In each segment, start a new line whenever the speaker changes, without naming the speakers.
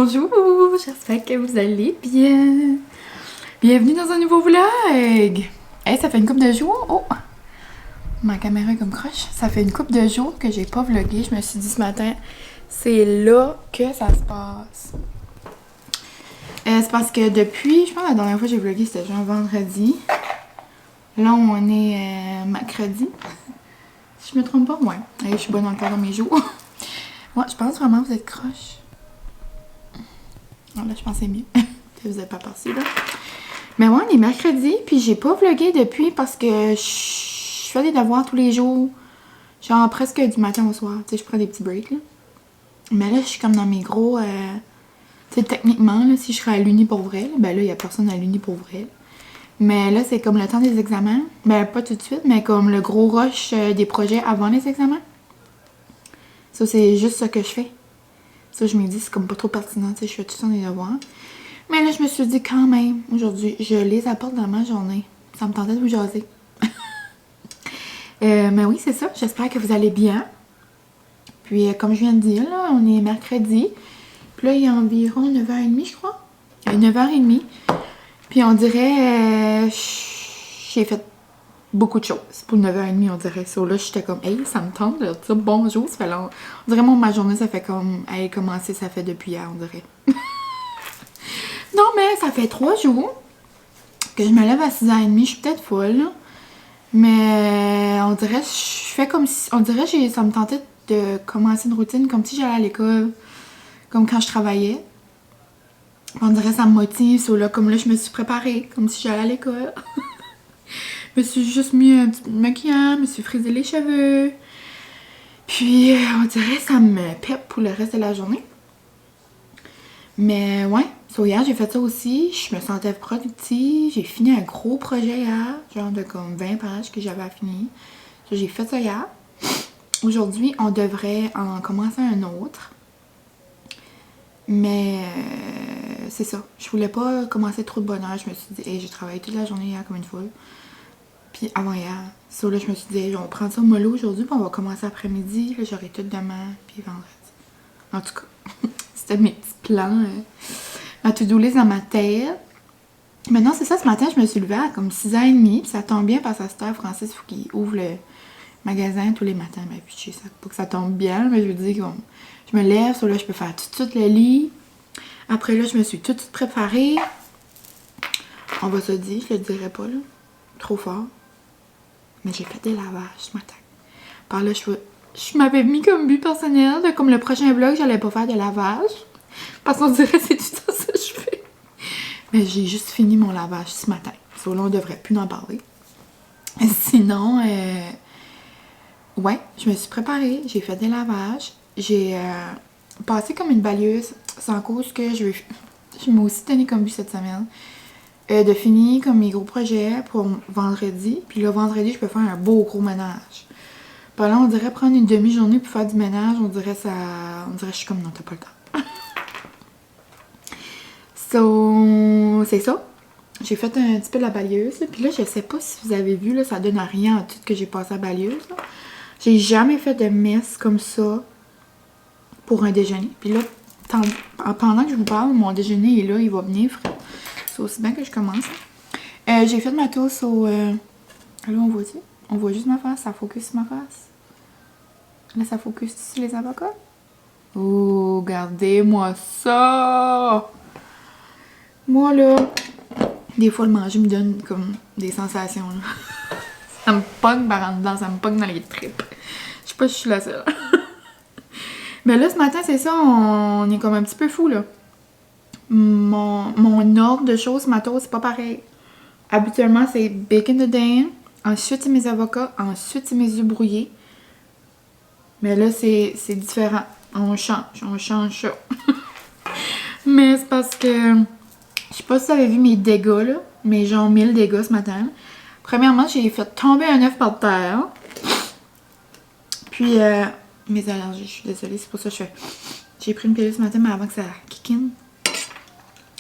Bonjour, j'espère que vous allez bien. Bienvenue dans un nouveau vlog. Hey, ça fait une couple de jours. Oh, ma caméra est comme croche. Ça fait une couple de jours que j'ai pas vlogué. Je me suis dit ce matin, c'est là que ça se passe. C'est parce que depuis, je pense que la dernière fois que j'ai vlogué, c'était genre vendredi. Là, on est mercredi. Si je me trompe pas, ouais. Hey, je suis bonne encore dans mes jours. Ouais, je pense vraiment que vous êtes croche. Là, je pense que c'est mieux. Vous n'êtes pas parti, là. Mais ouais, on est mercredi, puis j'ai pas vlogué depuis parce que je fais des devoirs tous les jours. Genre presque du matin au soir. Tu sais, je prends des petits breaks, là. Mais là, je suis comme dans mes gros... tu sais, techniquement, là, si je serais à l'uni pour vrai, là, ben là, il y a personne à l'uni pour vrai. Mais là, c'est comme le temps des examens. Ben, pas tout de suite, mais comme le gros rush des projets avant les examens. Ça, c'est juste ce que je fais. Ça, je me dis, c'est comme pas trop pertinent, tu sais, je fais tout le temps des devoirs. Mais là, je me suis dit quand même, aujourd'hui, je les apporte dans ma journée. Ça me tentait de vous jaser. Mais oui, c'est ça. J'espère que vous allez bien. Puis, comme je viens de dire, là, on est mercredi. Puis là, il y a environ 9h30, je crois. Il y a 9h30. Puis, on dirait, j'ai fait beaucoup de choses pour 9h30, on dirait. So, là, j'étais comme, hey, ça me tente de dire bonjour. Ça fait long. On dirait, ma journée, ça fait comme, elle a commencé, ça fait depuis hier, on dirait. Non, mais ça fait 3 jours que je me lève à 6h30. Je suis peut-être folle, là. Mais on dirait, je fais comme si... On dirait, ça me tentait de commencer une routine comme si j'allais à l'école. Comme quand je travaillais. On dirait, ça me motive. So, là, comme là, je me suis préparée comme si j'allais à l'école. Je me suis juste mis un petit maquillant, je me suis frisé les cheveux. Puis, on dirait, ça me pèpe pour le reste de la journée. Mais ouais, so hier j'ai fait ça aussi, je me sentais productive, j'ai fini un gros projet hier, genre de comme 20 pages que j'avais à finir. So, j'ai fait ça hier. Aujourd'hui, on devrait en commencer un autre. Mais c'est ça, je voulais pas commencer trop de bonne heure, je me suis dit, hey, j'ai travaillé toute la journée hier comme une foule. Puis avant hier, so là je me suis dit, hey, on va prendre ça mollo aujourd'hui, puis on va commencer après-midi, là j'aurai tout demain, puis vendredi. En tout cas, c'était mes petits plans, ma to-do list dans ma tête. Maintenant, c'est ça, ce matin, je me suis levée à comme 6h30, puis ça tombe bien parce qu'à cette heure, Francis, il faut qu'il ouvre le magasin tous les matins. Ben, puis je sais pas que ça tombe bien, mais je veux dire, bon, je me lève, so là, je peux faire tout de suite le lit. Après, là, je me suis tout de suite préparée. On va se dire, je le dirai pas, là, trop fort. Mais j'ai fait des lavages ce matin. Par là, je m'avais mis comme but personnel, de, comme le prochain vlog, j'allais pas faire de lavage. Parce qu'on dirait que c'est tout ça que je fais. Mais j'ai juste fini mon lavage ce matin. So là, on devrait plus en parler. Sinon, ouais, je me suis préparée. J'ai fait des lavages. J'ai passé comme une balieuse. Sans cause que je m'ai aussi donné comme but cette semaine. De finir comme mes gros projets pour vendredi. Puis là, vendredi, je peux faire un beau gros ménage. Puis là, on dirait prendre une demi-journée pour faire du ménage. On dirait que je suis comme non, t'as pas le temps. So, c'est ça. J'ai fait un petit peu de la balieuse. Puis là, je sais pas si vous avez vu, là, ça donne à rien en tout que j'ai passé à la balieuse. J'ai jamais fait de messe comme ça pour un déjeuner. Puis là, pendant que je vous parle, mon déjeuner est là, il va venir. C'est aussi bien que je commence. J'ai fait ma toast au... Là, on voit-tu? On voit juste ma face, ça focus sur ma face. Là, ça focus sur les avocats. Oh, regardez-moi ça! Moi, là, des fois, le manger me donne comme des sensations, là. Ça me pogne par en dedans, ça me pogne dans les tripes. Je sais pas si je suis la seule. Mais là, ce matin, c'est ça, on est comme un petit peu fou, là. Mon ordre de choses, ma toast, c'est pas pareil. Habituellement, c'est bacon dedans, ensuite, c'est mes avocats, ensuite, c'est mes œufs brouillés. Mais là, c'est différent. On change ça. Mais c'est parce que... Je sais pas si vous avez vu mes dégâts, là. Mes genre 1000 dégâts ce matin. Premièrement, j'ai fait tomber un œuf par terre. Puis, mes allergies, je suis désolée, c'est pour ça que je fais... J'ai pris une pilule ce matin, mais avant que ça kick in.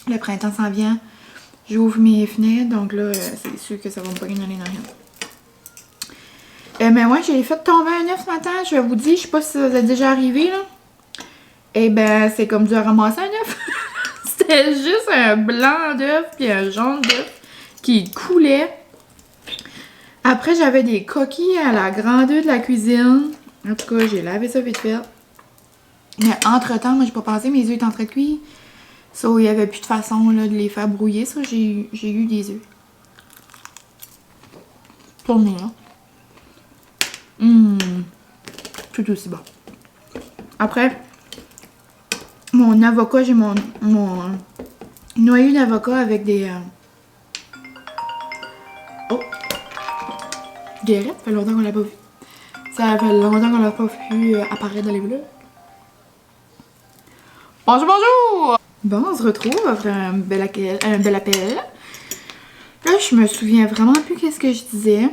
Le printemps s'en vient. J'ouvre mes fenêtres, donc là, c'est sûr que ça va me pogner dans les narines. Mais ouais, j'ai fait tomber un œuf ce matin. Je vais vous dire, je sais pas si ça vous est déjà arrivé, là. Eh ben, c'est comme du ramasser un œuf. C'était juste un blanc d'œuf puis un jaune d'œuf qui coulait. Après, j'avais des coquilles à la grandeur de la cuisine. En tout cas, j'ai lavé ça vite fait. Mais entre-temps, moi, j'ai pas pensé, mes œufs étaient en train de cuire. Ça, il n'y avait plus de façon là, de les faire brouiller. Ça, j'ai eu des œufs. Tournez, là. Tout aussi bon. Après, mon avocat, j'ai mon noyau d'avocat avec des... Oh! Guérette, ça fait longtemps qu'on l'a pas vu. Ça fait longtemps qu'on l'a pas vu apparaître dans les vlogs. Bonjour, bonjour! Bon, on se retrouve après un bel appel. Là, je me souviens vraiment plus qu'est-ce que je disais.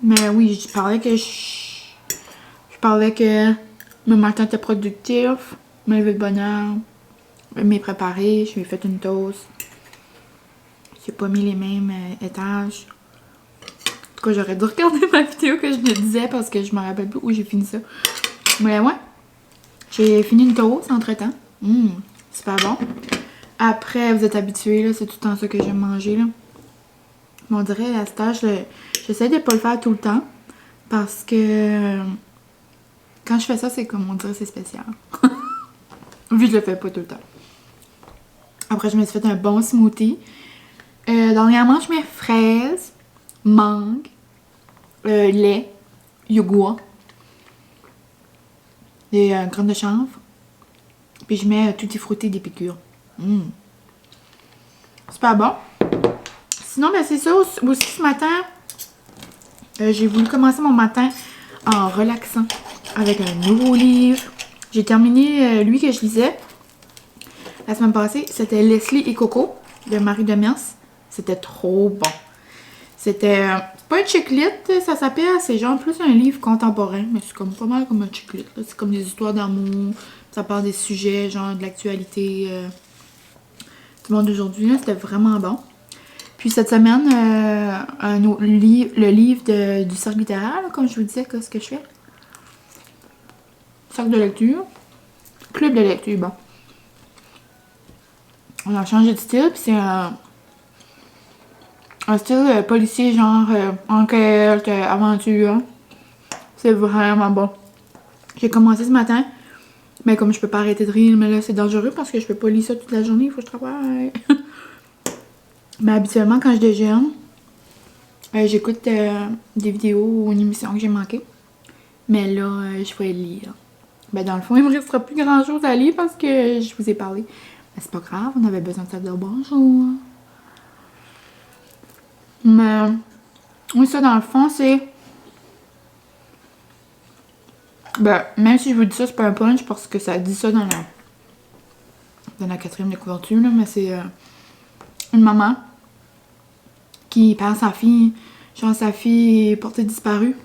Mais oui, je parlais que mon matin était productif, me lever de bonne heure, m'y préparer, je lui ai fait une toast. J'ai pas mis les mêmes étages. En tout cas, j'aurais dû regarder ma vidéo que je me disais parce que je me rappelle plus où j'ai fini ça. Mais ouais, j'ai fini une toast entre-temps. Super bon. Après, vous êtes habitués, là, c'est tout le temps ça que j'aime manger, là. Mais on dirait, à cet âge, j'essaie de pas le faire tout le temps. Parce que quand je fais ça, c'est comme on dirait, c'est spécial. Vu que je le fais pas tout le temps. Après, je me suis fait un bon smoothie. Dernièrement, je mets fraises, mangue, lait, yogourt, des graines de chanvre. Puis je mets tutti frutti des piqûres. Super bon. Sinon, ben c'est ça. Aussi ce matin, j'ai voulu commencer mon matin en relaxant avec un nouveau livre. J'ai terminé lui que je lisais la semaine passée. C'était Leslie et Coco de Marie Demers. C'était trop bon. C'était pas un chick lit, ça s'appelle. C'est genre plus un livre contemporain, mais c'est comme pas mal comme un chick lit. C'est comme des histoires d'amour. Ça parle des sujets, genre de l'actualité du monde d'aujourd'hui. C'était vraiment bon. Puis cette semaine, le livre du cercle littéraire, là, comme je vous disais, ce que je fais. Cercle de lecture. Club de lecture, bon. On a changé de style, puis c'est un style policier, genre enquête, aventure. C'est vraiment bon. J'ai commencé ce matin, mais comme je peux pas arrêter de rire, mais là c'est dangereux parce que je peux pas lire ça toute la journée, il faut que je travaille. Mais habituellement, quand je déjeune, j'écoute des vidéos ou une émission que j'ai manqué. Mais là, je vais lire. Ben, dans le fond, il me restera plus grand chose à lire parce que je vous ai parlé. Mais c'est pas grave, on avait besoin de ça de bonjour. Mais, oui, ça, dans le fond, c'est... Ben, même si je vous dis ça, c'est pas un punch parce que ça dit ça dans la quatrième de couverture, là, mais c'est une maman qui perd sa fille. Genre, sa fille est portée disparue.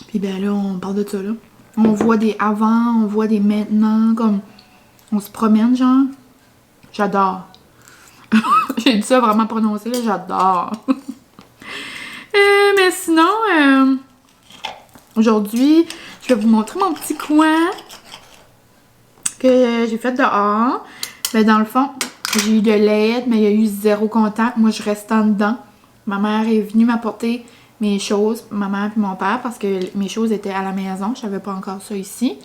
Puis ben là, on parle de ça, là. On voit des avant, on voit des maintenant, comme... On se promène, genre. J'adore. J'ai dit ça vraiment prononcé, là. J'adore. Mais sinon, aujourd'hui, je vais vous montrer mon petit coin que j'ai fait dehors. Mais dans le fond, j'ai eu de l'aide, mais il y a eu zéro contact. Moi, je reste en dedans. Ma mère est venue m'apporter mes choses, ma mère et mon père, parce que mes choses étaient à la maison. Je savais pas encore ça ici.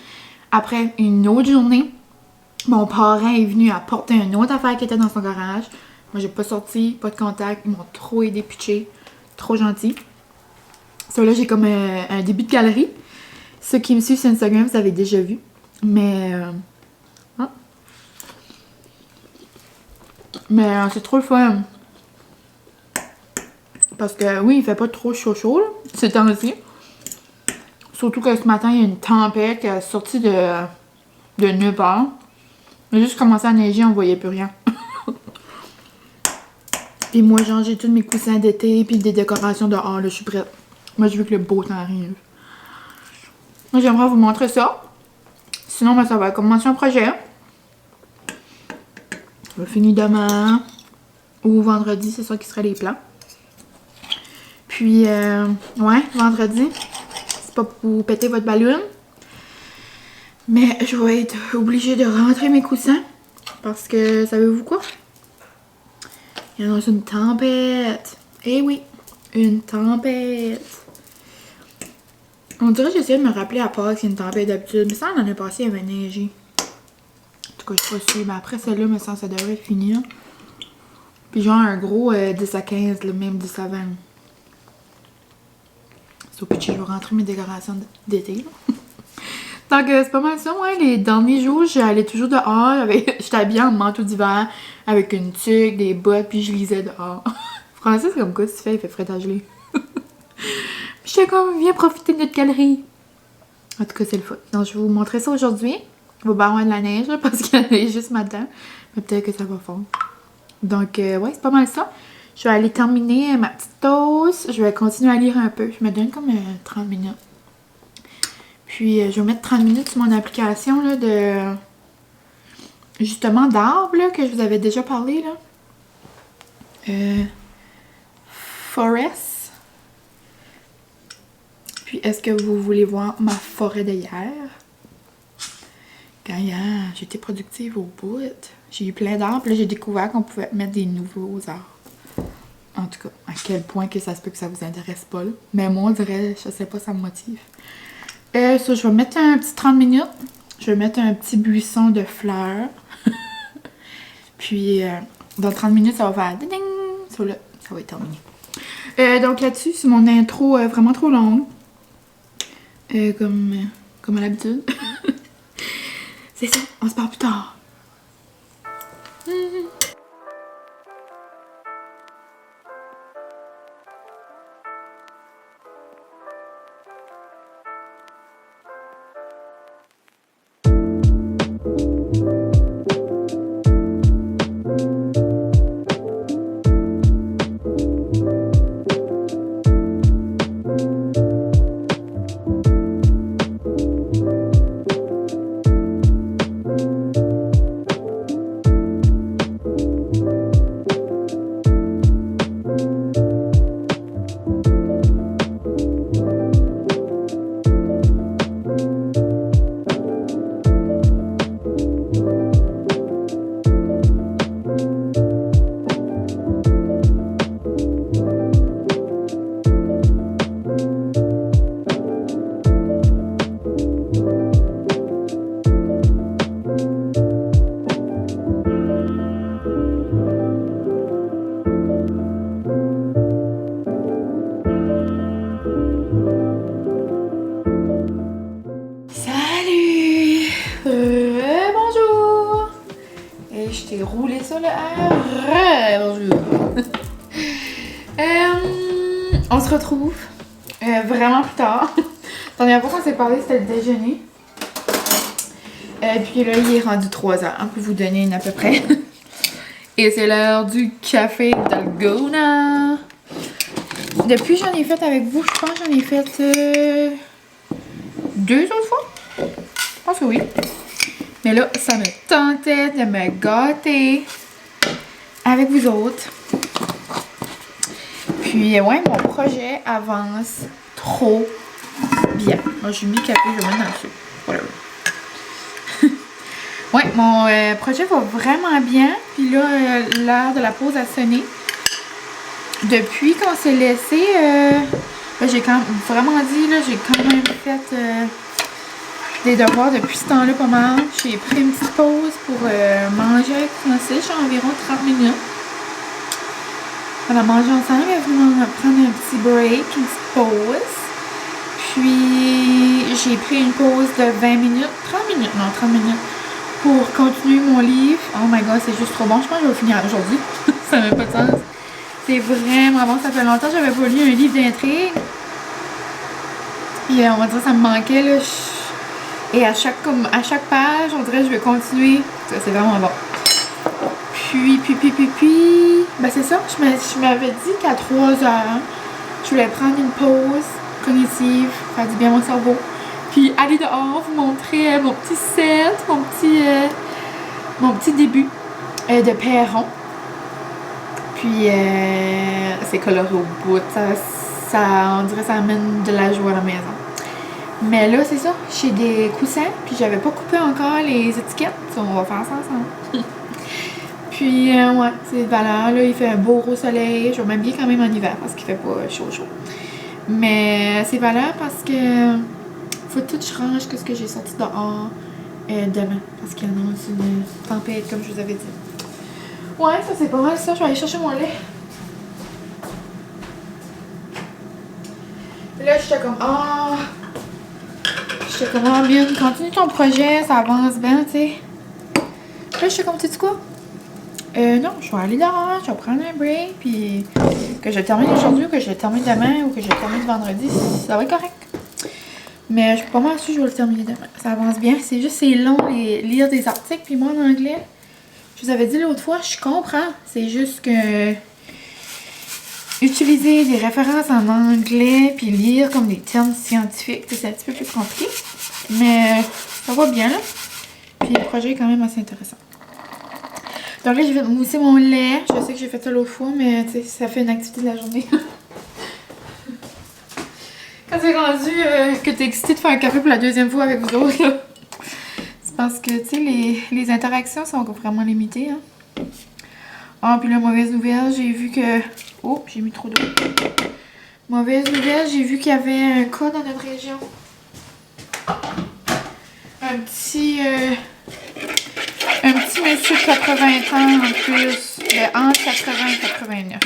Après une autre journée, mon parrain est venu apporter une autre affaire qui était dans son garage. Moi, j'ai pas sorti, pas de contact. Ils m'ont trop aidé, pitché. Trop gentil. Ça, là, j'ai comme un début de galerie. Ceux qui me suivent sur Instagram, vous avez déjà vu. Mais... Mais c'est trop le fun. Parce que oui, il fait pas trop chaud, là, ces temps-ci. Surtout que ce matin, il y a une tempête qui est sortie de nulle part. Il a juste commencé à neiger, on voyait plus rien. Puis moi, genre, j'ai tous mes coussins d'été puis des décorations dehors, là, je suis prête. Moi, je veux que le beau temps arrive. Moi, j'aimerais vous montrer ça. Sinon, ben, ça va commencer un projet. Je vais finir demain ou vendredi, c'est ça qui serait les plans. Puis, ouais, vendredi, c'est pas pour péter votre ballon. Mais je vais être obligée de rentrer mes coussins. Parce que, savez-vous quoi? Il y a une tempête. Eh oui, une tempête. On dirait que j'essaie de me rappeler à part que c'est une tempête d'habitude. Mais ça, l'année passée, il avait neigé. En tout cas, je suis pas sûre. Mais après celle-là, me semble ça devrait finir. Puis genre un gros 10 à 15, là, même 10 à 20. C'est au pitch, je vais rentrer mes décorations d'été. Donc c'est pas mal ça, moi. Les derniers jours, j'allais toujours dehors. J'étais habillée en manteau d'hiver avec une tuque, des bottes, puis je lisais dehors. Français, c'est comme quoi, si tu fais, il fait frais à geler. J'étais comme, viens profiter de notre galerie. En tout cas, c'est le fun. Donc, je vais vous montrer ça aujourd'hui. Il va y avoir de la neige, là, parce qu'il y en a juste maintenant. Mais peut-être que ça va fondre. Donc, ouais, c'est pas mal ça. Je vais aller terminer ma petite toast. Je vais continuer à lire un peu. Je me donne comme 30 minutes. Puis, je vais mettre 30 minutes sur mon application, là, de... Justement, d'arbres, là, que je vous avais déjà parlé, là. Forest. Puis, est-ce que vous voulez voir ma forêt de hier? Quand hier, j'étais productive au bout. J'ai eu plein d'arbres. Là, j'ai découvert qu'on pouvait mettre des nouveaux arbres. En tout cas, à quel point que ça se peut que ça vous intéresse pas, là. Mais moi, on dirait, je sais pas, ça me motive. Ça, je vais mettre un petit 30 minutes. Je vais mettre un petit buisson de fleurs. Puis, dans 30 minutes, ça va faire ding ding. Ça, là, ça va être terminé. Donc là-dessus, c'est mon intro vraiment trop longue. Comme à l'habitude. C'est ça, on se parle plus tard. Roulé ça le R. Bonjour. On se retrouve vraiment plus tard. La dernière fois qu'on s'est parlé, c'était le déjeuner. Puis là, il est rendu 3 heures, pour vous donner une à peu près. Et c'est l'heure du café Dalgona. Depuis que j'en ai fait avec vous, je pense que j'en ai fait 2 autres fois. Je pense que oui. Mais là, ça me tentait de me gâter avec vous autres. Puis, ouais, mon projet avance trop bien. Moi, j'ai mis le café, je vais mettre dans le sucre. Voilà. Ouais, mon projet va vraiment bien. Puis là, l'heure de la pause a sonné. Depuis qu'on s'est laissé, j'ai quand même vraiment dit, là, j'ai quand même fait des devoirs depuis ce temps-là pas mal. J'ai pris une petite pause pour manger avec Francis, j'ai environ 30 minutes. On a mangé ensemble, il est venu prendre un petit break, une petite pause. Puis j'ai pris une pause de 20 minutes, 30 minutes, non 30 minutes, pour continuer mon livre. Oh my god, c'est juste trop bon, je pense que je vais finir aujourd'hui. Ça n'a pas de sens. C'est vraiment bon, ça fait longtemps que j'avais pas lu un livre d'intrigue. Et on va dire que ça me manquait là. Et à chaque page, on dirait que je vais continuer. C'est vraiment bon. Puis, ben c'est ça, je m'avais dit qu'à 3 heures, je voulais prendre une pause cognitive, faire du bien à mon cerveau. Puis aller dehors, vous montrer mon petit set, mon petit début de perron. Puis c'est coloré au bout, on dirait que ça amène de la joie à la maison. Mais là, c'est ça. J'ai des coussins, puis j'avais pas coupé encore les étiquettes. On va faire ça ensemble. Puis, ouais, c'est valeur. Là, il fait un beau gros soleil. Je vais m'habiller quand même en hiver parce qu'il fait pas chaud. Mais c'est valeur parce que faut tout que je range ce que j'ai sorti dehors demain. Parce qu'il y en a une tempête, comme je vous avais dit. Ouais, ça c'est pas mal ça. Je vais aller chercher mon lait. Là, j'étais comme, bien, continue ton projet, ça avance bien, tu sais. Là, j'étais comme, tu sais quoi? Non, je vais aller dehors, je vais prendre un break, puis que je termine aujourd'hui, ou que je le termine demain, ou que je le termine vendredi, ça va être correct. Mais je suis pas mal sûre que je vais le terminer demain. Ça avance bien, c'est juste, c'est long, lire des articles, puis moi, en anglais, je vous avais dit l'autre fois, je comprends, c'est juste que utiliser des références en anglais, puis lire comme des termes scientifiques, c'est un petit peu plus compliqué. Mais ça va bien, là. Puis le projet est quand même assez intéressant. Donc là, je vais mousser mon lait. Je sais que j'ai fait ça l'autre fois, mais tu sais, ça fait une activité de la journée. Quand c'est rendu que t'es excitée de faire un café pour la deuxième fois avec vous autres, là, c'est parce que, tu sais, les interactions sont vraiment limitées, hein. Ah, puis la mauvaise nouvelle, j'ai vu que... Oh, j'ai mis trop d'eau. Mauvaise nouvelle, j'ai vu qu'il y avait un cas dans notre région. Un petit monsieur de 80 ans en plus, entre 80 et 89.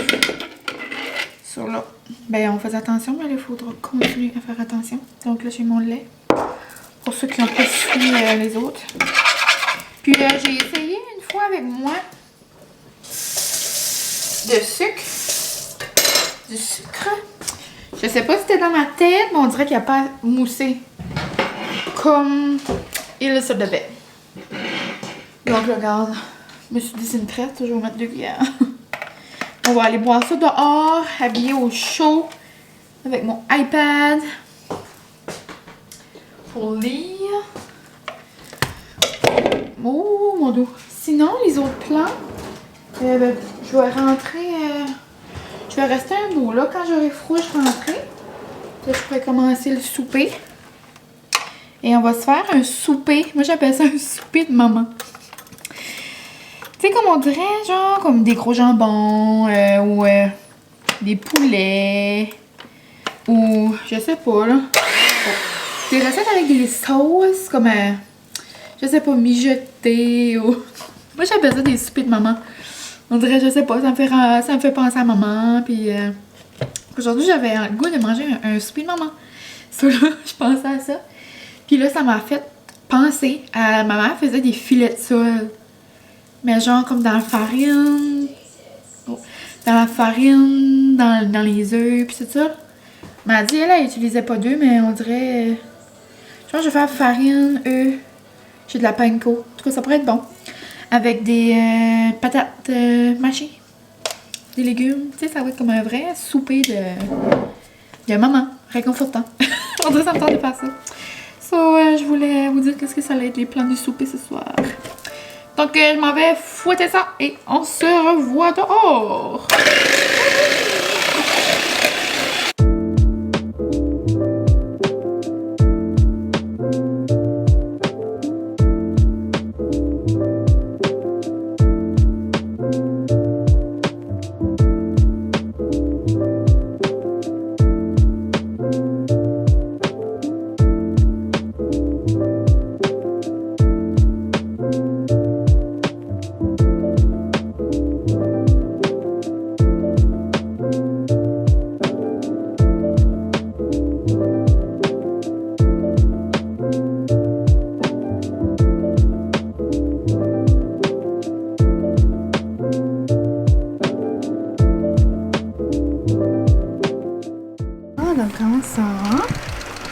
Sur là. Ben, on faisait attention, mais il faudra continuer à faire attention. Donc là, j'ai mon lait. Pour ceux qui n'ont pas suivi les autres. Puis j'ai essayé une fois avec moi de sucre. Du sucre. Je sais pas si c'était dans ma tête, mais on dirait qu'il n'y a pas moussé. Comme il se devait. Donc, regarde. Je me suis dit, c'est une traite, je vais mettre 2 cuillères. On va aller boire ça dehors, habillé au chaud, avec mon iPad. Pour lire. Oh, mon dos. Sinon, les autres plans, ben, je vais rentrer. Je vais rester un bout là. Quand j'aurai froid, je rentrerai. Là, je pourrais commencer le souper. Et on va se faire un souper. Moi, j'appelle ça un souper de maman. Tu sais, comme on dirait, genre, comme des gros jambons, ou des poulets, ou je sais pas, là. Des recettes avec des sauces, comme, je sais pas, mijotées, ou... Moi, j'appelle ça des soupers de maman. On dirait, je sais pas, ça me fait penser à maman, puis... Aujourd'hui, j'avais le goût de manger un souper de maman. Ça, là, je pensais à ça. Puis là, ça m'a fait penser à... Ma mère faisait des filets de sole. Mais genre comme dans la farine. Oh. Dans la farine, dans les œufs, puis c'est ça. Elle m'a dit, elle utilisait pas d'œufs, mais on dirait... Genre, je vais faire farine, œufs. J'ai de la panko. En tout cas, ça pourrait être bon. Avec des patates mâchées. Des légumes. Tu sais, ça va être comme un vrai souper de maman. Réconfortant. On dirait que ça me tente de faire ça. So, je voulais vous dire qu'est-ce que ça allait être les plans du souper ce soir. Donc, je m'en vais fouetter ça et on se revoit dehors.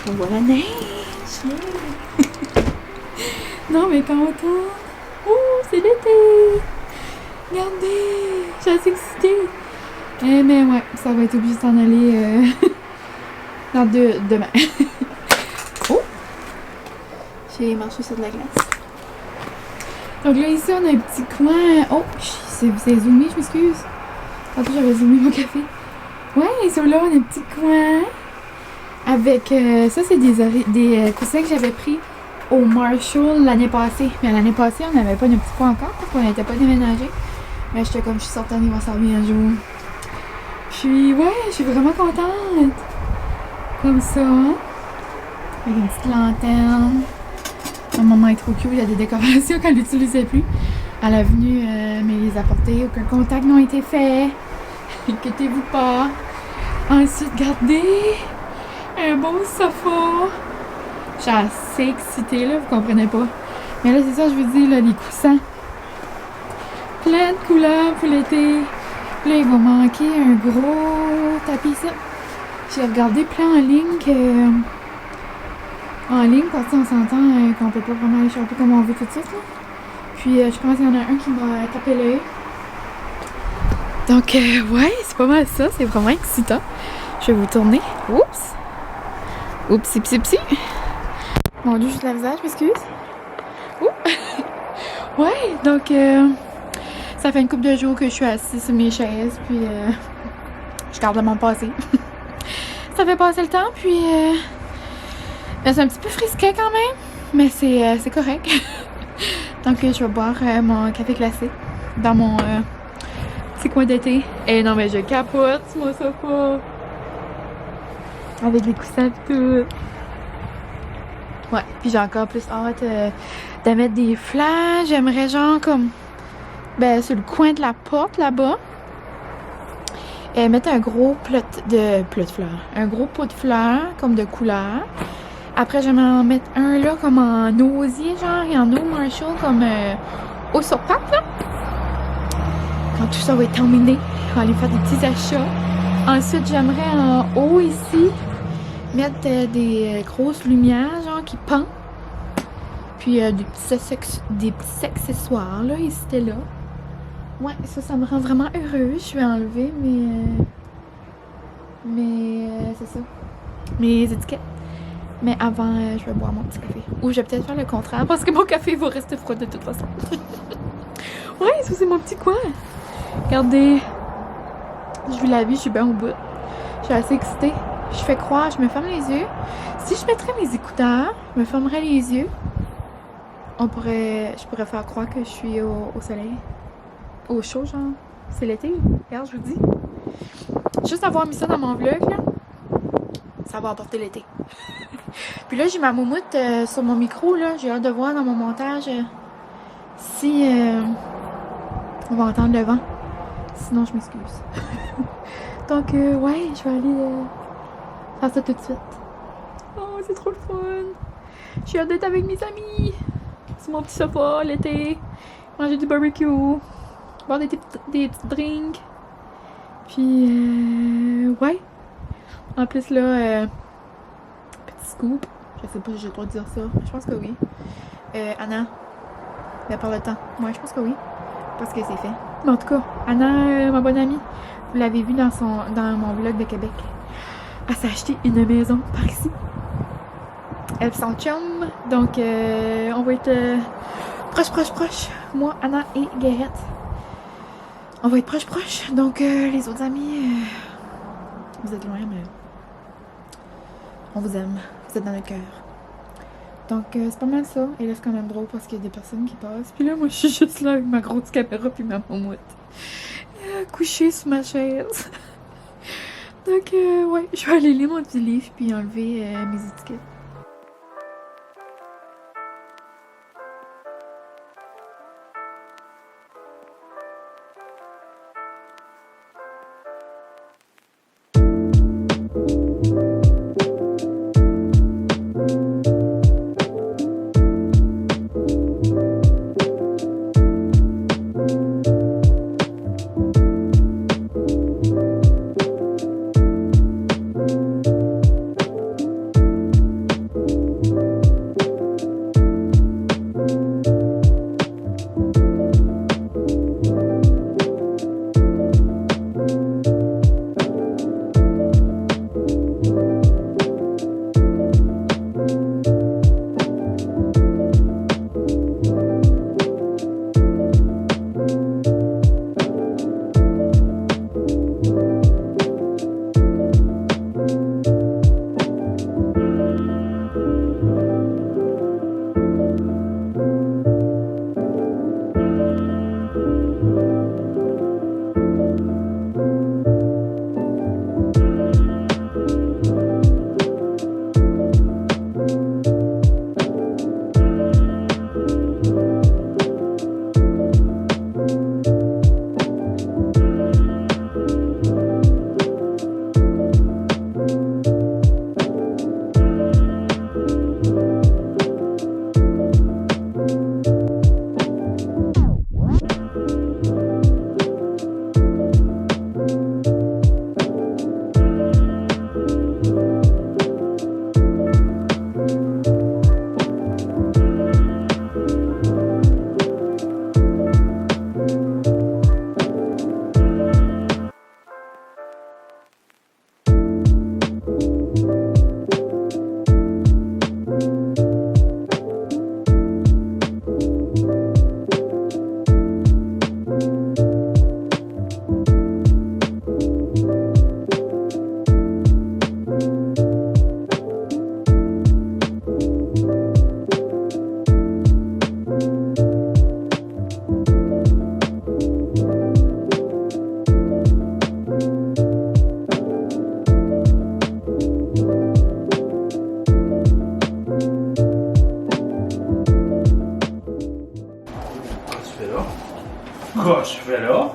On voit la neige. Non, mais quand on tourne. Oh, c'est l'été. Regardez, je suis assez excitée. Mais ouais, ça va être obligé de s'en aller demain. Oh, j'ai marché sur de la glace. Donc là, ici, on a un petit coin. Oh, c'est zoomé, je m'excuse. Tantôt, j'avais zoomé mon café. Ouais, sur là, on a un petit coin Avec, ça c'est des coussins que j'avais pris au Marshall l'année passée. Mais l'année passée, on n'avait pas de petits pois encore parce qu'on n'était pas déménagé. Mais j'étais comme, je suis certaine, ils vont servir un jour. Puis ouais, je suis vraiment contente. Comme ça. Avec une petite lanterne. Ma maman est trop cute, il y a des décorations qu'elle n'utilisait plus. Elle est venue me les apporter. Aucun contact n'a été fait. Inquiétez-vous pas. Ensuite, regardez. Un beau sofa. Je suis assez excitée, là, vous comprenez pas. Mais là, c'est ça, je vous dis, là, les coussins. Plein de couleurs pour l'été. Là, il va manquer un gros tapis ici. J'ai regardé plein en ligne parce qu'on s'entend qu'on peut pas vraiment aller shopper comme on veut tout de suite, là. Puis, je pense qu'il y en a un qui m'a tapé l'œil. Donc, ouais, c'est pas mal ça. C'est vraiment excitant. Je vais vous tourner. Oups! Oupsie, psi, psi. Mon Dieu, juste le visage, je m'excuse. Ouais, donc, ça fait une couple de jours que je suis assise sur mes chaises, puis je garde mon passé. Ça fait passer le temps, puis c'est un petit peu frisquet quand même, mais c'est correct. Donc, je vais boire mon café glacé dans mon petit coin d'été. Et non, mais je capote sur mon sofa. Avec les coussins et tout. Ouais, puis j'ai encore plus hâte de mettre des fleurs. J'aimerais genre comme, ben, sur le coin de la porte là-bas, mettre un gros plot de fleurs. Un gros pot de fleurs, comme de couleur. Après, j'aimerais en mettre un là, comme en osier, genre, et en eau Marshall, comme eau sur patte, là. Quand tout ça va être terminé, on va aller faire des petits achats. Ensuite, j'aimerais en haut ici mettre des grosses lumières, genre, qui pendent. Puis des petits accessoires, là, ici et là. Ouais, ça me rend vraiment heureuse. Je vais enlever c'est ça. Mes étiquettes. Mais avant, je vais boire mon petit café. Ou je vais peut-être faire le contraire parce que mon café va rester froid de toute façon. Ouais, ça c'est mon petit coin. Regardez. Je vous la vie, je suis bien au bout. Je suis assez excitée. Je fais croire, je me ferme les yeux. Si je mettrais mes écouteurs, je me fermerais les yeux. Je pourrais faire croire que je suis au soleil. Au chaud, genre. C'est l'été. Regarde, je vous dis. Juste avoir mis ça dans mon vlog, là, ça va apporter l'été. Puis là, j'ai ma moumoute sur mon micro, là. J'ai hâte de voir dans mon montage si on va entendre le vent. Sinon, je m'excuse. Donc, ouais, je vais aller faire ça tout de suite. Oh, c'est trop le fun. J'ai hâte d'être avec mes amis. Sur mon petit sofa, l'été. Manger du barbecue. Boire des petits drinks. Puis, ouais. En plus, là, petit scoop. Je sais pas si j'ai le droit de dire ça. Je pense que oui. Anna, mais par le temps. Ouais, je pense que oui. Parce que c'est fait. Mais en tout cas, Anna, ma bonne amie, vous l'avez vu dans mon vlog de Québec. Elle s'est acheté une maison par ici. Elle et son chum. Donc, on va être proche. Moi, Anna et Guérette. On va être proche. Donc, les autres amis, vous êtes loin, mais on vous aime. Vous êtes dans notre cœur. Donc, c'est pas mal ça. Et là, c'est quand même drôle parce qu'il y a des personnes qui passent. Puis là, moi, je suis juste là avec ma grosse caméra puis ma moumoute. Couchée sur ma chaise. Donc, ouais, je vais aller lire mon petit livre puis enlever mes étiquettes.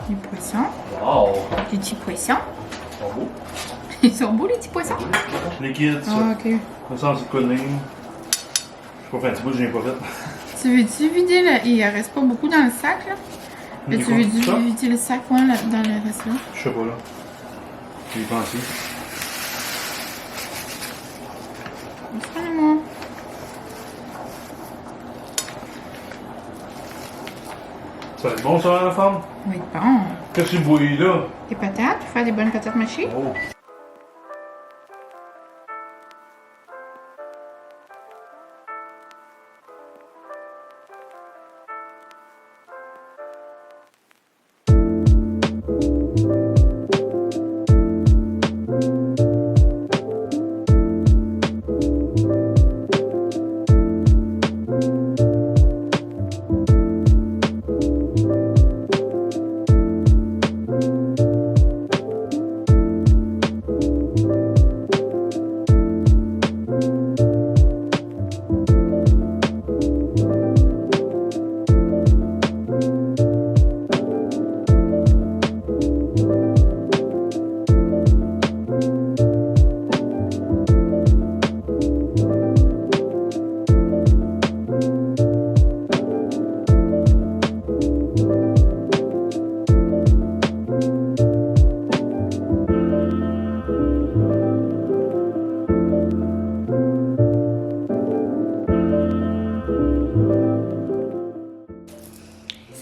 Les poissons.
Wow!
Les petits poissons.
Ils sont beaux.
Ils sont beaux, les petits poissons.
Liquide, ça.
Ah, ok.
Ça sent du coding. Je suis pas fait un petit bout, je viens pas fait.
Tu veux-tu vider le... Il reste pas beaucoup dans le sac, là?
Du
Tu
coup,
veux-tu
ça?
vider le sac, ouais, là, dans le reste, là?
Je sais pas, là. J'ai pensé.
Vraiment.
Ça va être bon, ça, la femme?
Oui, bon.
Qu'est-ce que tu bois là?
Des patates, pour faire des bonnes patates mâchées.
Oh!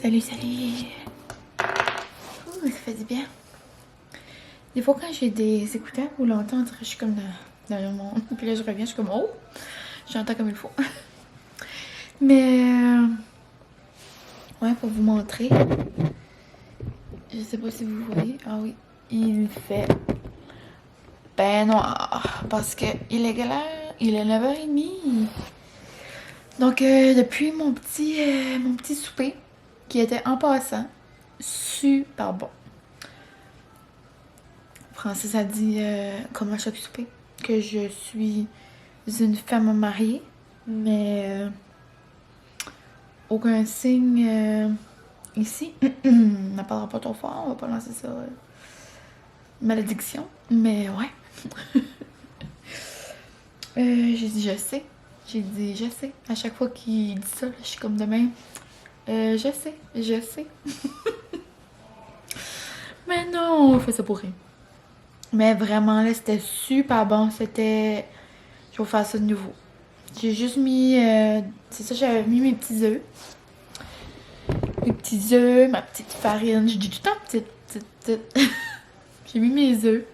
Salut, salut! Ouh, ça fait du bien. Des fois, quand j'ai des écouteurs ou longtemps, on dirait que je suis comme dans le monde. Puis là, je reviens, je suis comme, oh! J'entends comme il faut. Mais, ouais, pour vous montrer. Je sais pas si vous voyez. Ah oui, il fait ben noir. Parce que il est galère. Il est 9h30. Donc, depuis mon petit souper, qui était en passant super bon. Francis a dit, comme à chaque souper, que je suis une femme mariée, mais aucun signe ici. On n'en parlera pas trop fort, on va pas lancer ça. Malédiction, mais ouais. J'ai dit je sais. J'ai dit je sais. À chaque fois qu'il dit ça, là, je suis comme de même. Je sais, je sais. Mais non, on fait ça pour rien. Mais vraiment, là, c'était super bon. C'était... Je vais faire ça de nouveau. J'ai juste mis... c'est ça, j'avais mis mes petits œufs. Mes petits œufs, ma petite farine. Je dis tout le temps petite. J'ai mis mes œufs.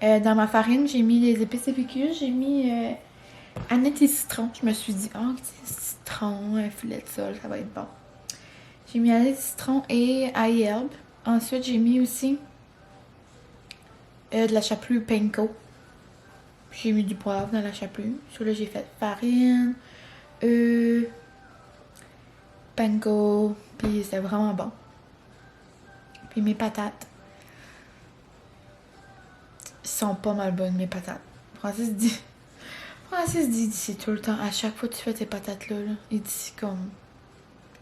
Dans ma farine, j'ai mis les épices épicures. J'ai mis aneth et citron. Je me suis dit, oh, citron, un filet de sol, ça va être bon. J'ai mis aneth et citron et ail herbe. Ensuite, j'ai mis aussi de la chapelure panko. J'ai mis du poivre dans la chapelure. Sur là, j'ai fait farine, œufs, panko, puis c'était vraiment bon. Puis mes patates sont pas mal bonnes, mes patates. Francis dit, c'est tout le temps, à chaque fois que tu fais tes patates là, il dit comme,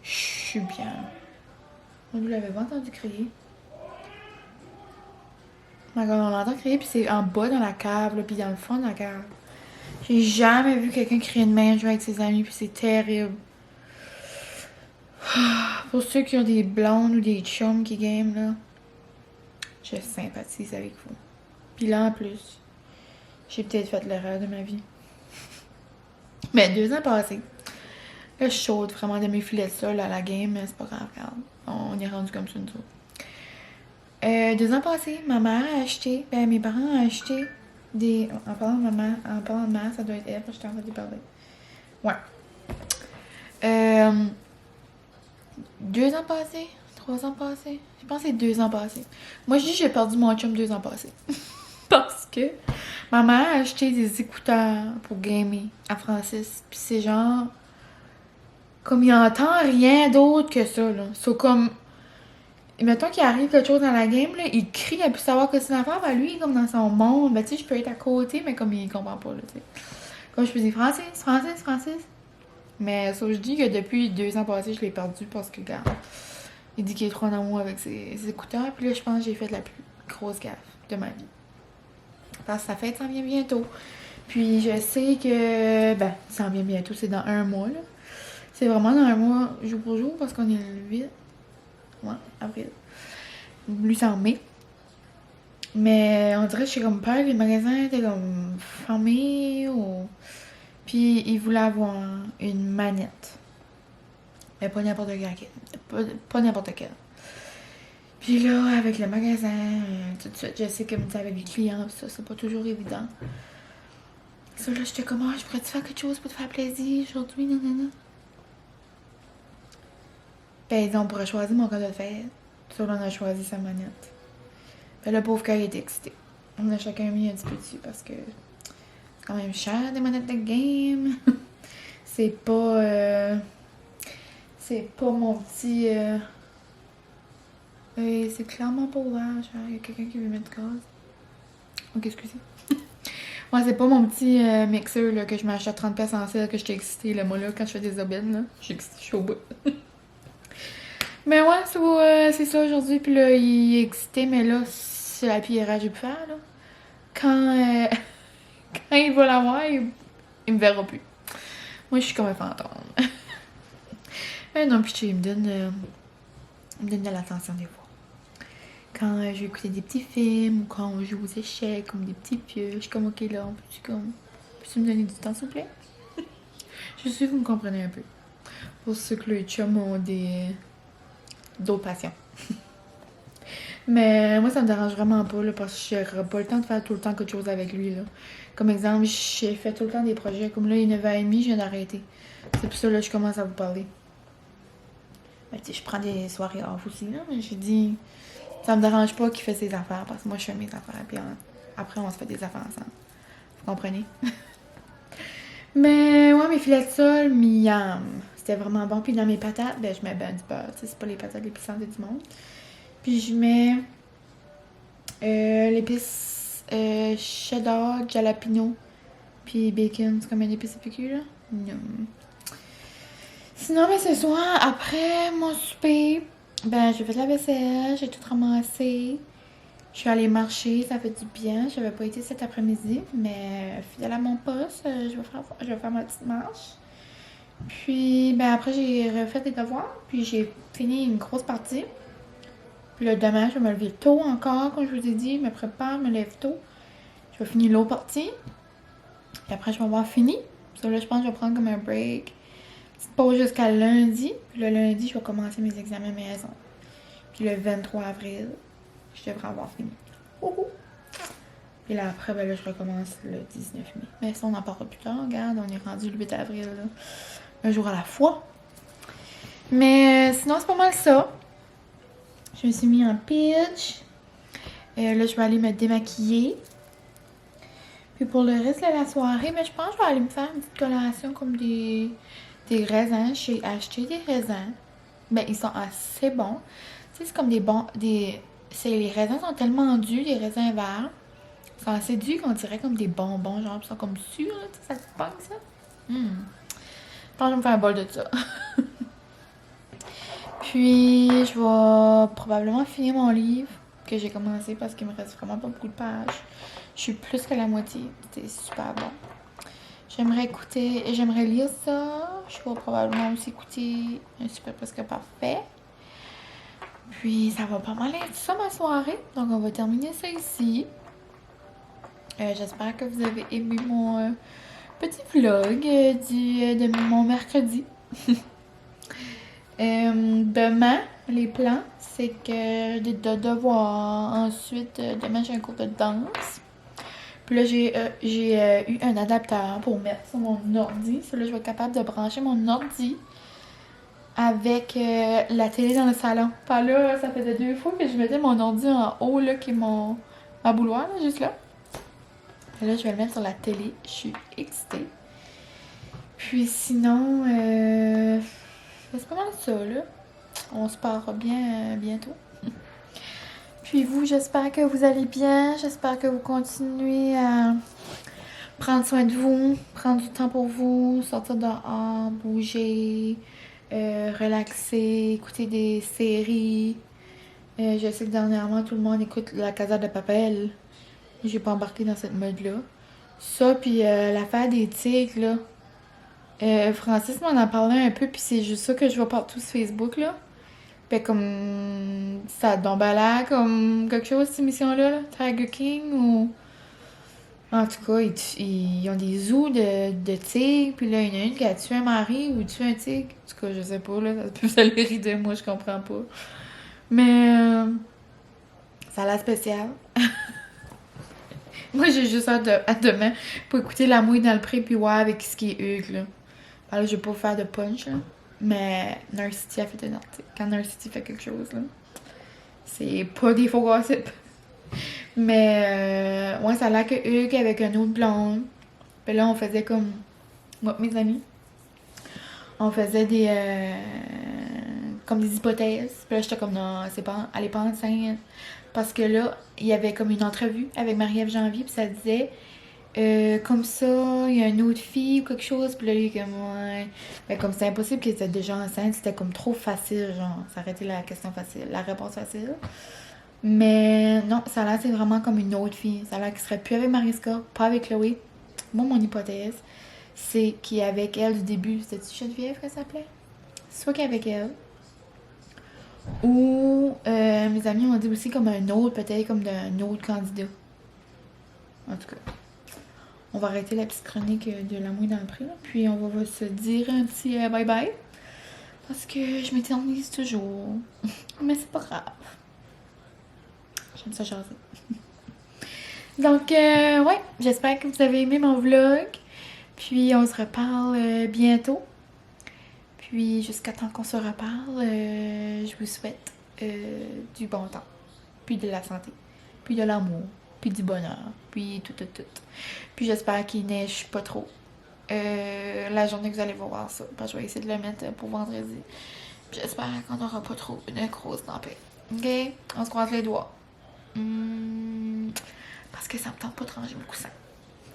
je suis bien. Vous l'avez pas entendu crier? On l'entend crier, puis c'est en bas dans la cave, là, puis dans le fond de la cave. J'ai jamais vu quelqu'un crier de main, jouer avec ses amis, puis c'est terrible. Pour ceux qui ont des blondes ou des chums qui game, là, je sympathise avec vous. Puis là, en plus, j'ai peut-être fait l'erreur de ma vie. Mais 2 ans passés. Là, je suis chaude vraiment de mes filets de sol à la game, mais c'est pas grave, regarde. On est rendu comme ça, nous autres. 2 ans passés, ma mère a acheté, mes parents ont acheté des... En parlant de mère, ça doit être elle, je suis en train de parler. Ouais. 2 ans passés, 3 ans passés, je pense que c'est 2 ans passés. Moi, je dis que j'ai perdu mon chum 2 ans passés. Parce que ma mère a acheté des écouteurs pour gamer à Francis. Puis c'est genre... Comme il entend rien d'autre que ça, là. C'est comme... Mettons qu'il arrive quelque chose dans la game, là, il crie, il a pu savoir que c'est une affaire, ben lui, il est comme dans son monde. Ben tu sais, je peux être à côté, mais comme il comprend pas, là, tu sais. Comme je peux dire Francis. Mais ça, je dis que depuis 2 ans passés, je l'ai perdu parce que, regarde, Il dit qu'il est trop en amour avec ses écouteurs. Puis là, je pense que j'ai fait la plus grosse gaffe de ma vie. Parce que sa fête s'en vient bientôt. Puis je sais que... Ben, ça s'en vient bientôt, c'est dans 1 mois, là. C'est vraiment dans 1 mois, jour pour jour, parce qu'on est le 8. Ouais, avril. Lui, c'est en mai. Mais on dirait que je suis comme peur, les magasins étaient comme fermés ou... Puis il voulait avoir une manette. Mais pas n'importe quelle. Pas n'importe quelle. Puis là, avec le magasin, tout de suite, je sais que avec les clients, ça, c'est pas toujours évident. Ça, là, j'étais comme, je pourrais te faire quelque chose pour te faire plaisir aujourd'hui, nanana. Ben, on pourrait choisir mon cadeau de fête. Ça, là, on a choisi sa manette. Ben, le pauvre gars, il était excité. On a chacun mis un petit peu dessus parce que c'est quand même cher, des manettes de game. C'est pas mon petit... c'est clairement pas ouvert, genre, il y a quelqu'un qui veut mettre gaz. Ok, excusez. Ouais, c'est pas mon petit mixeur là, que je m'achète 30$ en sale que j'étais excitée, là, moi là, quand je fais des aubaines, là. Je suis au bout. Mais ouais, c'est ça aujourd'hui, puis là, il est excité, mais là, c'est la pire erreur que j'ai pu faire, là. Quand, quand il va l'avoir, il me verra plus. Moi, je suis comme un fantôme. Mais non, puis il me donne de l'attention des fois. Quand je vais écouter des petits films, ou quand on joue aux échecs, comme des petits pieux, je suis comme, ok, là, peux-tu me donner du temps, s'il vous plaît? Je suis que vous me comprenez un peu. Pour ceux que les chums ont d'autres passions. Mais moi, ça me dérange vraiment pas, là, parce que j'aurais pas le temps de faire tout le temps quelque chose avec lui, là. Comme exemple, j'ai fait tout le temps des projets. Comme là, il est 9h30, je viens d'arrêter. C'est pour ça, là, je commence à vous parler. Ben, tu sais, je prends des soirées off aussi, là, mais j'ai dit... Ça me dérange pas qu'il fait ses affaires, parce que moi, je fais mes affaires, puis après, on se fait des affaires ensemble. Vous comprenez? Mais, ouais, mes filets de sol, miam. C'était vraiment bon. Puis dans mes patates, ben, je mets ben du beurre. Tu sais, c'est pas les patates les plus santé du monde. Puis je mets l'épice cheddar, jalapeno, puis bacon. C'est comme une épice épicure, là. Sinon, ben, ce soir, après mon souper, ben, j'ai fait la vaisselle, j'ai tout ramassé. Je suis allée marcher, ça fait du bien. J'avais pas été cet après-midi, mais fidèle à mon poste, je vais faire ma petite marche. Puis, ben, après, j'ai refait des devoirs, puis j'ai fini une grosse partie. Puis là, demain, je vais me lever tôt encore, comme je vous ai dit, je me prépare, me lève tôt. Je vais finir l'autre partie. Puis après, je vais avoir fini. Puis là, je pense que je vais prendre comme un break. Petite pause jusqu'à lundi. Puis le lundi, je vais commencer mes examens maison. Puis le 23 avril, je devrais avoir fini. Puis là, après, ben là, je recommence le 19 mai. Mais ça, on en parlera plus tard. Regarde, on est rendu le 8 avril, là. Un jour à la fois. Mais sinon, c'est pas mal ça. Je me suis mis en pitch. Là, je vais aller me démaquiller. Puis pour le reste de la soirée, mais je pense que je vais aller me faire une petite collation comme des raisins. J'ai acheté des raisins. Ben, ils sont assez bons. Tu sais, c'est comme les raisins sont tellement durs, les raisins verts. Ils sont assez durs qu'on dirait comme des bonbons, genre, ils sont comme sûrs, là. Tu sais, ça te pogne, ça? Je pense que je vais me faire un bol de ça. Puis, je vais probablement finir mon livre que j'ai commencé parce qu'il me reste vraiment pas beaucoup de pages. Je suis plus que la moitié. C'était super bon. J'aimerais lire ça. Je vais probablement aussi écouter un super presque parfait. Puis, ça va pas mal être ça ma soirée. Donc, on va terminer ça ici. J'espère que vous avez aimé mon petit vlog de mon mercredi. Demain, les plans, c'est que de devoir. Ensuite, demain, j'ai un cours de danse. Puis là, j'ai eu un adaptateur pour mettre sur mon ordi. Là, je vais être capable de brancher mon ordi avec la télé dans le salon. Par là, ça faisait 2 fois que je mettais mon ordi en haut, là, qui est ma bouloire, là, juste là. Et là, je vais le mettre sur la télé. Je suis excitée. Puis sinon, c'est pas mal ça, là. On se parlera bien bientôt. Puis vous, j'espère que vous allez bien. J'espère que vous continuez à prendre soin de vous, prendre du temps pour vous, sortir dehors, bouger, relaxer, écouter des séries. Je sais que dernièrement, tout le monde écoute La Casa de Papel. J'ai pas embarqué dans cette mode-là. Ça, puis l'affaire des tigres, là. Francis m'en a parlé un peu, puis c'est juste ça que je vois partout sur Facebook, là. Fait comme... Ça tombe à l'air comme quelque chose, cette émission-là, là. Tiger King, ou... En tout cas, ils ont des zoos de tigres, puis là, il y en a une qui a tué un mari ou tué un tigre. En tout cas, je sais pas, là. Ça peut vous aller rire de moi, je comprends pas. Mais... ça a l'air spécial. Moi, j'ai juste hâte à demain pour écouter La Mouille dans le pré, puis ouais, avec ce qui est Hugues, là. Alors, je vais pas vous faire de punch, là. Mais Nurse City a fait un article. Quand Nurse City fait quelque chose, là, c'est pas des faux gossip. Mais, ouais, ça a l'air que Hugues avec un autre blonde. Puis là, on faisait comme... Moi mes amis. On faisait des... comme des hypothèses. Puis là, j'étais comme, non, c'est pas... Elle est pas enceinte. Parce que là, il y avait comme une entrevue avec Marie-Ève Janvier, puis ça disait... comme ça, il y a une autre fille ou quelque chose, puis là, il est comme, ouais. Ben, comme c'est impossible qu'elle était déjà enceinte, c'était comme trop facile, genre, ça aurait été la question facile, la réponse facile. Mais non, ça a l'air, c'est vraiment comme une autre fille. Ça a l'air qu'il serait plus avec Mariska, pas avec Chloé. Moi, mon hypothèse, c'est qu'il est avec elle du début. C'était-tu Geneviève qu'elle s'appelait? Soit qu'il est avec elle. Ou mes amis ont dit aussi comme un autre, peut-être comme d'un autre candidat. En tout cas. On va arrêter la petite chronique de La Mouille dans le pré, là, puis on va se dire un petit bye-bye. Parce que je m'éternise toujours. Mais c'est pas grave. J'aime ça jaser. Donc, ouais, j'espère que vous avez aimé mon vlog. Puis, on se reparle bientôt. Puis, jusqu'à temps qu'on se reparle, je vous souhaite du bon temps. Puis de la santé. Puis de l'amour. Puis du bonheur. Puis tout. Puis j'espère qu'il neige pas trop. La journée que vous allez voir ça. Parce que je vais essayer de le mettre pour vendredi. Puis j'espère qu'on n'aura pas trop une grosse tempête. Ok? On se croise les doigts. Parce que ça me tente pas de ranger mon coussin.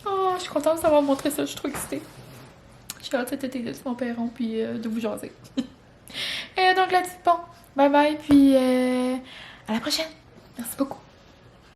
Oh, je suis contente de savoir montrer ça. Je suis trop excitée. J'ai hâte cet été de mon perron puis de vous jaser. Et donc là-dessus, bon. Bye bye. Puis à la prochaine. Merci beaucoup.